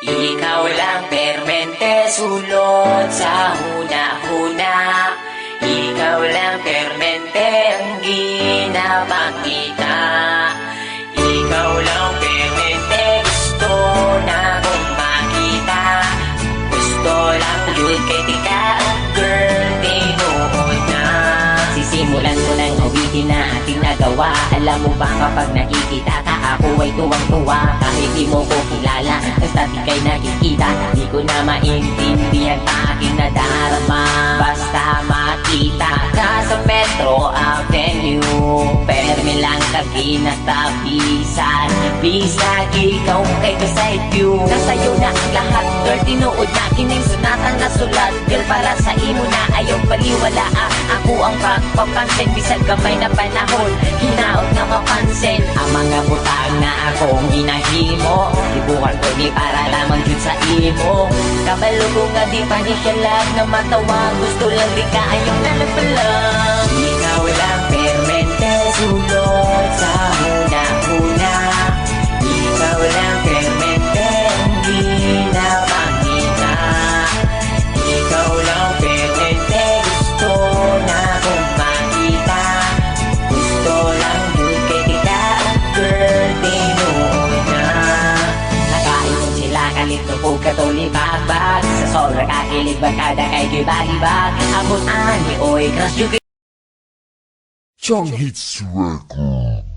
Ikaw lang permente sulot sa huna-huna. Ikaw lang permente ang ginapakita. Ikaw lang permente gusto na kong makita. Gusto lang yun kay tika, girl, tinuod na. Sisimulan ko ng awitin na ating nagawa. Alam mo ba kapag nakikita ka, ako ay tuwang-tuwa. Kahit di mo ko kilala, basta di kay nakikita. Di ko na maintindihan pa aking nadarama. Basta makita ka sa Metro Avenue, permi lang tabi na tabisan. Bisag ikaw kay beside you. Nasa'yo na ang lahat, girl, tinuod na kining sunatan na sulat. Girl, para sa imo na ayaw paliwala. Ako ang pagpapansin, bisag kamay na panahon, hinaot na mapansin ang mga butang na akong ginahimo. Ibukan ko ni para lamang yun sa imo. Kabalo ko nga di pa ni siya lag na matawa. Gusto lang di ka ayong nalapalang. Ikaw lang permente sulot sa huna-huna. Ikaw lang permente ang ginapakita. Ikaw lang permente gusto na kong makita. Gusto lang yun kay tika, girl, tinuod na. Nakaipon sila kalito po katulibag-bag. Sa sobra kakilig bagkada kay gibalibag. Abot ani oy crush you. Chong Hits Record.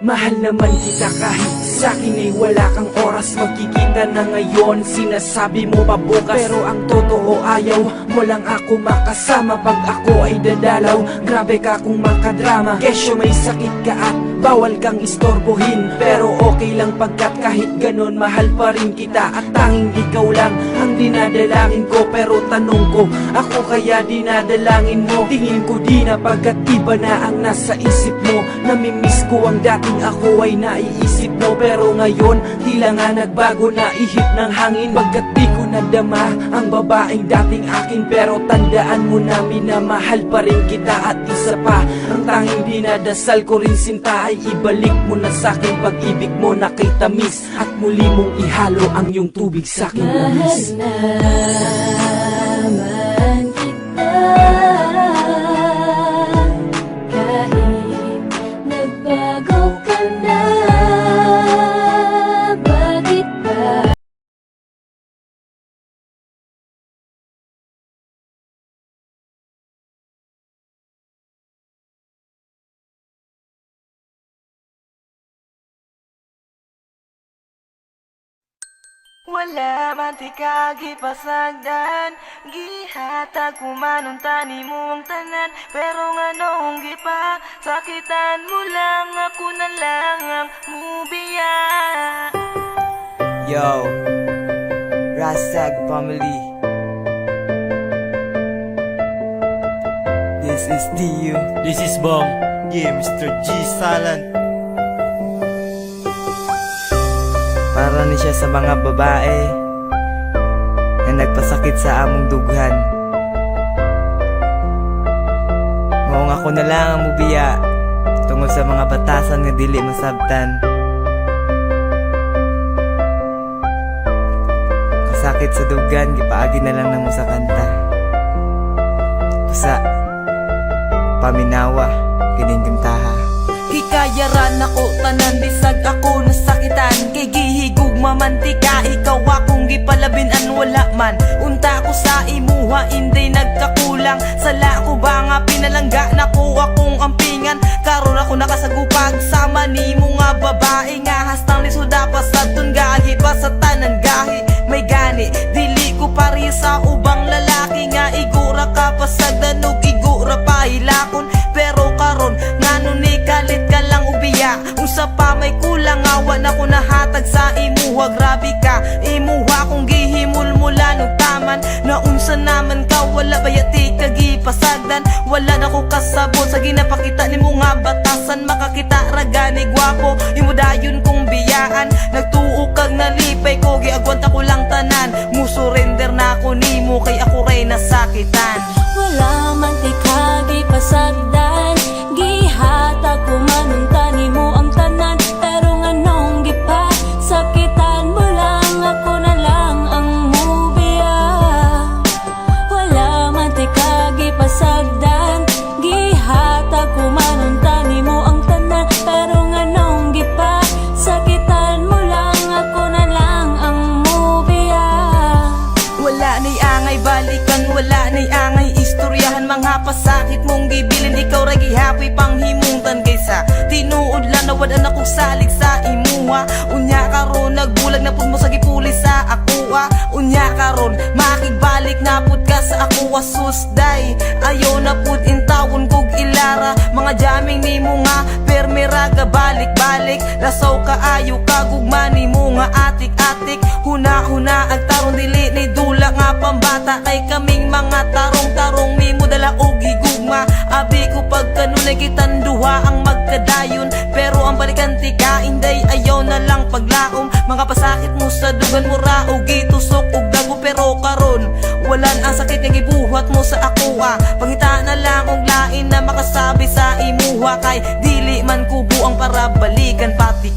Mahal naman kita kahit sa'kin ay wala kang oras. Magkikita na ngayon, sinasabi mo pa bukas. Pero ang totoo ayaw mo lang ako makasama. Pag ako ay dadalaw, grabe ka kung makadrama. Kesyo may sakit ka at bawal kang istorbohin. Pero okay lang pagkat kahit ganon mahal pa rin kita. At tanging ikaw lang ang dinadalangin ko. Pero tanong ko, ako kaya dinadalangin mo? Tingin ko di na pagkat iba na ang nasa isip mo. Namimiss ko ang dating ako ay naiisip mo. Pero ngayon, tila nga nagbago na ihip ng hangin. Pagkat di ko nadama ang babaeng dating akin. Pero tandaan mo na minamahal pa rin kita. At isa pa, ang tanging dinadasal ko rin sinta ay ibalik mo na sa'kin pag-ibig mo na kay tamis. At muli mong ihalo ang iyong tubig sa'kin lamis. Naman kita kahit nagbago ka na. Bakit ba? Wala man ti kagipasagdan, gihatag kumanon tani mo ang tanan. Pero nga noong gipa, sakitan mo lang, ako na lang ang mubiya. Yo, Rasag family. This is TU. This is Bong. Yeah, Mr. G Silent. Para ni siya sa mga babae na nagpasakit sa among dughan. Maong ako na lang ang mubiya tungod sa mga batasan nga dili masabtan. Kasakit sa dughan, gipaagi na lang namo sa kanta. Pusa, paminawa, kining kantaha. Hikayaran ako tanan, bisag ako nasakitan. Kay gihigug mamantika, ikaw akong gipalabinan. Wala man, unta ko sa imuha, hindi nagkakulang. Sala ko ba nga pinalangga, naku akong ampingan. Karon ako nakasagupag, sama ni mo nga babae. Nga hastang lisuda pa sa gahi pa sa tanan gahi. May gani, dili ko pari sa ubang lalaki. Nga igura ka pa sa danog, igura pa hilakon. Pero karon, ngano ni kalit ka lang ubiya. Usa pa may kulang, awa na ko nahatag sa imuha. Grabe ka, imuha kong gihimul mula nung taman. Naunsa naman ka, wala bayati kagipasagdan. Wala na ko kasabot sa ginapakita ni mo nga batasan. Makakita ragani gwapo, imudayon kong biyaan. Nagtuo kag nalipay ko, giagwanta ko lang tanan. pasakit mong gibilin, ikaw ra gihapoy panghimuntan kaysa tinuod lang na wala na kong salig sa imuha. Unya karon nagbulag na pud mo sa gipuli sa akuha. Unya karon makigbalik na pud ka sa akuha susday. Ayaw na pud intawon kog ilara, mga jaming nimo nga permiraga balik-balik. Lasaw ka ayo ka gugma nimo nga atik-atik. Huna-huna ag tarong dili ni dula nga pambata, kay kaming mga tarong-tarong nimo dala og higugma. Abi ko pagkanunay kitang duha ang magkadayon, pero ang balikan tika inday ayaw na lang paglaom. Mga pasakit mo sa dugan mo ra og gitusok og dago, pero karon walan ang sakit nga gibuhat mo sa akuha. Pangita na lang og lain na makasabi sa imuha, kay dili man kubo ang para balikan pati